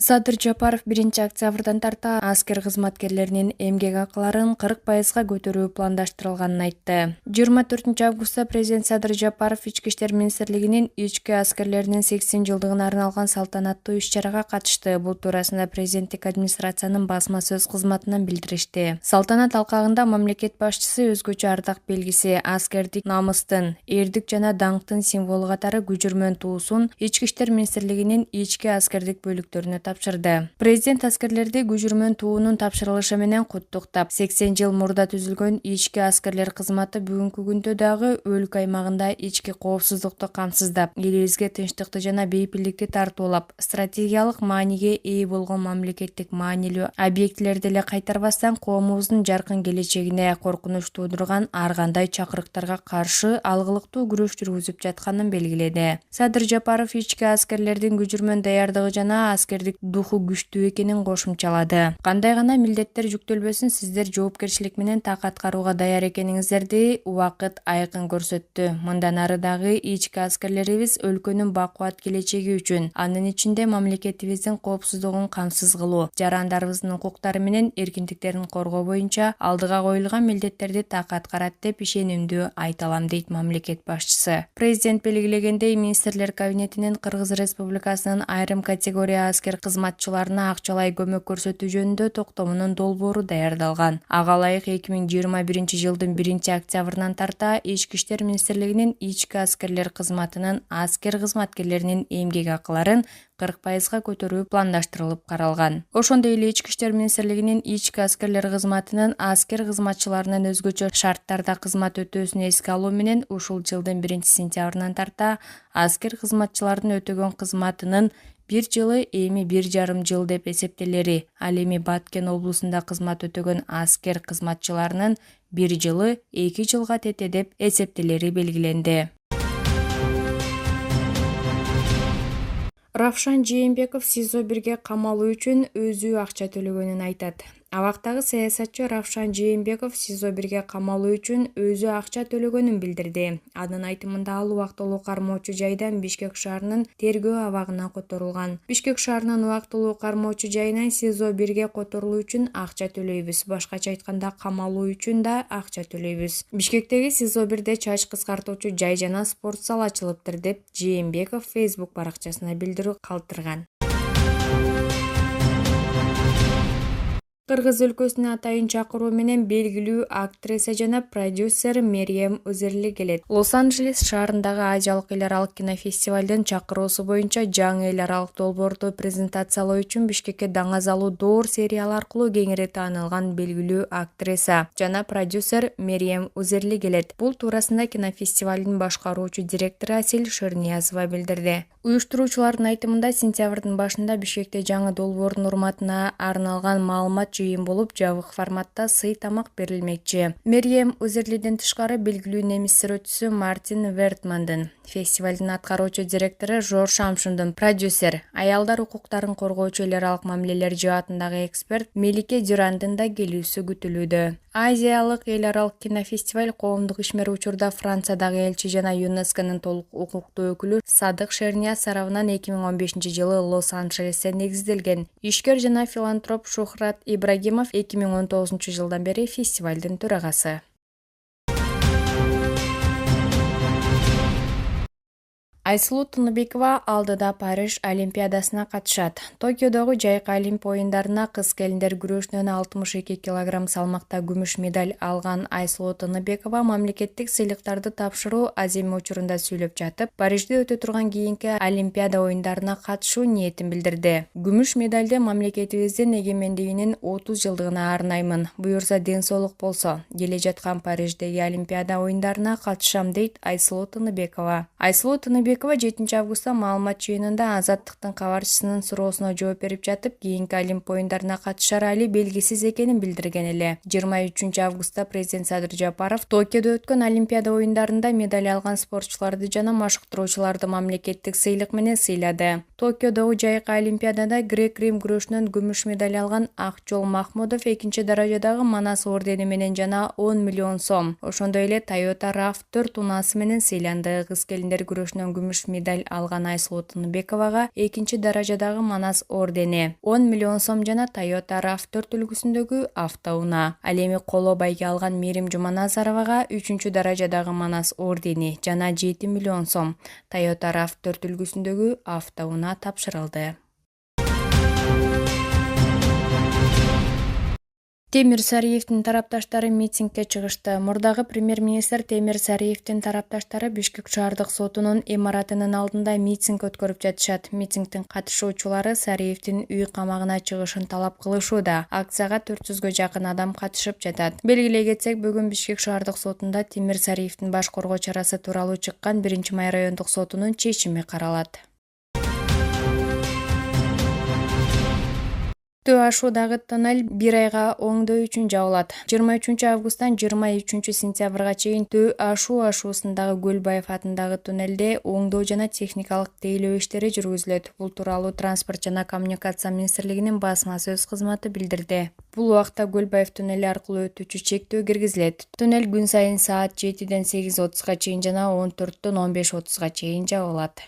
Садыр Жапаров 1-октябрдан тарта аскер кызматкерлеринин эмгек акыларын 40%га көтөрүү пландаштырылганын айтты. 24 августта президент Садыр Жапаров Ички иштер министрлигинин ички аскерлеринин 80 жылдыгына арналган салтанаттуу иш-чарага катышты. Бул туурасында президенттик администрациянын басма сөз кызматынан билдиришти. Салтанат алкагында мамлекет башчысы өзгөчө ардак белгиси, аскердик намыстын, эрдик жана даңктын символу катары күжүрмөн туусун Ички иштер министрлигинин ички аскердик бөлүктөрүнө тапшырды. Президент аскерлерди күжүрмөн туунун тапшырылышы менен куттуктап, 80 жыл мурда түзүлгөн ички аскерлер кызматы бүгүнкү күндө дагы өлкө аймагында ички коопсуздукту камсыздап, элибизге тынчтыкты жана бейпилдикти тартуулап, стратегиялык мааниге ээ болгон мамлекеттик маанилүү объектилерди эле кайтарбастан коомубуздун жаркын келечегине коркунуч туудурган ар кандай чакырыктарга каршы алгылыктуу күрөш жүргүзүп жатканын белгиледи. Садыр Жапаров ички аскерлердин күжүрмөн даярдыгы жана аскердик духу күчтүү экенин кошумчалады. Кандай гана милдеттер жүктөлбөсүн, сиздер жоопкерчилик менен так аткарууга даяр экениңиздерди убакыт айкын көрсөттү. Мындан ары дагы ички аскерлерибиз өлкөнүн бакубат келечеги үчүн, анын ичинде мамлекетибиздин коопсуздугун камсыз кылуу, жарандарыбыздын укуктары менен эркиндиктерин коргоо боюнча алдыга коюлган милдеттерди так аткарат деп ишенимдүү айта алам, дейт мамлекет башчысы. Президент белгилегендей, министрлер кабинетинин Кыргыз Республикасынын айрым категория аскер кызматчыларына акчалай көмөк көрсөтүү жөнүндө токтомунун долбоору даярдалган. Ага ылайык 2021 жылдын 1-октябрынан тарта Ички иштер министрлигинин ички аскерлер кызматынын аскер кызматкерлеринин эмгек акыларын 40%га көтөрүү пландаштырылып каралган. Ошондой эле Ички иштер министрлигинин ички аскерлер кызматынын аскер кызматчыларынын өзгөчө шарттарда кызмат өтөөсүн эске алуу менен ушул жылдын 1-сентябрынан тарта аскер кызматчылардын өтөгөн кызматынын 1 жылы эми 1,5 жыл деп эсептелери, ал эми Баткен облусунда кызмат өтөгөн аскер кызматчыларынын 1 жылы 2 жылга тете деп эсептелери белгиленди. Равшан Жээнбеков СИЗО 1-ге камалуу үчүн өзү акча төлөгөнүн айтат. Абактагы саясатчы Равшан Жээнбеков СИЗО 1-ге камалуу үчүн өзү акча төлөгөнүн билдирди. Анын айтымында ал убактылуу кармоочу жайдан Бишкек шаарынын тергөө абагына которулган. Бишкек шаарынын убактылуу кармоочу жайынан СИЗО 1-ге которулуу үчүн акча төлөйбүз. Башкача айтканда, камалуу үчүн да акча төлөйбүз. Бишкектеги СИЗО 1-де чач кыскартуучу жай жана спорт зал ачылыптыр деп Жээнбеков Facebook баракчасына билдирүү калтырган. Кыргыз өлкөсүнө атайын чакыруу менен белгилүү актриса жана продюсер Мерием Узерли келет. Лос-Анджелес шаарындагы Азиялык эл аралык кинофестивалдын чакыруусу боюнча жаңы эл аралык долбоорду презентациялоо үчүн Бишкекке даңазалуу Доор сериалы аркылуу кеңири таанылган белгилүү актриса жана продюсер Мерием Узерли келет. Бул туурасында кинофестивалдын башкаруучу директору Асел Шерниязова билдирди. Уюштуруучулардын айтымында, сентябрдын башында Бишкекте жаңы долбоордун урматына арналган маалымат жыйын болуп, жабык форматта сый тамак берилмекчи. Мерием Узерлиден тышкары белгилүү немис сүрөтчүсү Мартин Вертмандын, фестивалдын аткаруучу директору Жорж Шамшундун, продюсер, аялдар укуктарын коргоочу эл аралык мамилелер жаатындагы эксперт Мелике Дюрандын да келүүсү күтүлүүдө. Азиялык эл аралык кинофестиваль коомдук ишмер учурда Франциядагы элчи жана ЮНЕСКОнун толук укуктуу өкүлү Садык Шернияз тарабынан 2015 жылы Лос-Анджелесте негизделген. Ишкер жана филантроп Шухрат Ибрагимов 2019 жылдан бери фестивалдын төрагасы. Айсулуу Тыныбекова алдыда Париж Олимпиадасына катышат. Токиодогу жайкы Олимп оюндарына кыз келиндер күрөшүнөн 62 кг салмакта күмүш медаль алган Айсулуу Тыныбекова мамлекеттик сыйлыктарды тапшыруу аземи учурунда сүйлөп жатып, Парижде өтө турган кийинки Олимпиада оюндарына катышуу ниетин билдирди. Күмүш медальды мамлекетибиздин эгемендигинин 30 жылдыгына арнаймын. Буюрса ден соолук болсо, келе жаткан Париждеги Олимпиада оюндарына катышам, дейт Айсулуу Тыныбекова. Айсулуу Тыныбекова 7 августта маалымат жыйынында Азаттыктын кабарчысынын суроосуна жооп берип жатып, кийинки Олимп оюндарына катышары али белгисиз экенин билдирген эле. 23 августта президент Садыр Жапаров Токиодо өткөн Олимпиада оюндарында медаль алган спортчуларды жана машыктыруучуларды мамлекеттик сыйлык менен сыйлады. Токиодогу жайкы олимпиадада грек-рим күрөшүнөн күмүш медаль алган Акжол Махмудов экинчи даражадагы Манас ордени менен жана 10 миллион сом. Ошондой эле Toyota RAV4 унаасы менен сыйланды. Кыз-келиндер күрөшүнөн күмүш медаль алган Айсулуу Тыныбековага экинчи даражадагы Манас ордени, 10 миллион сом жана Toyota RAV4 үлгүсүндөгү автоунаа. Ал эми коло байге алган Мээрим Жуманазаровага үчүнчү даражадагы Манас ордени жана 7 миллион сом Toyota RAV4 үлгүсүндөгү автоунаа тапшырылды. Темир Сариевдин тарапташтары митингге чыгышты. Мурдагы премьер-министр Темир Сариевдин тарапташтары Бишкек шаардык сотунун имаратынын алдында митинг өткөрүп жатышат. Митингдин катышуучулары Сариевдин үй камагына чыгышын талап кылышууда. Акцияга 400гө жакын адам катышып жатат. Белгилей кетсек, бүгүн Бишкек шаардык сотунда Темир Сариевдин баш коргоо чарасы тууралуу чыккан 1-май райондук сотунун чечими каралат. Төө ашуудагы тоннель 1 айга оңдоо үчүн жабылат. 23 августтан 23 сентябрга чейин Төө ашуусундагы Көлбаев атындагы туннелде оңдоо жана техникалык тейлөө иштери жүргүзүлөт. Бул тууралуу Транспорт жана коммуникация министрлигинин басма сөз кызматы билдирди. Бул убакта Көлбаев туннели аркылуу өтүүчү чектөө киргизилет. Туннель күн сайын саат 7ден 8:30га чейин жана 14дөн 15:30га чейин жабылат.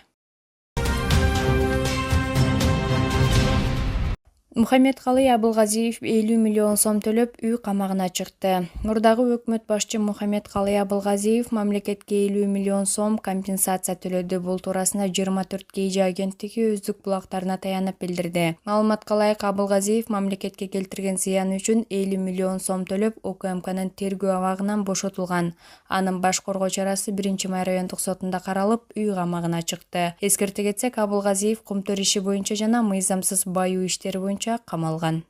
Мухаммедкалый Абылгазиев 50 миллион сом төлөп үй камагына чыкты. Мурдагы өкмөт башчы Мухаммедкалый Абылгазиев мамлекетке 50 миллион сом компенсация төлөдү. Бул туурасында 24 KG агенттиги өздүк булактарына таянып билдирди. Маалыматка ылайык, Абылгазиев мамлекетке келтирген зыян үчүн 50 миллион сом төлөп УКМКнын тергөө абагынан бошотулган. Анын баш коргоо чарасы 1-май райондук сотунда каралып, үй камагына чыкты. Эскерте кетсек, Абылгазиев кумтөр иши боюнча жана мыйзамсыз баюу иштери боюнча камалган.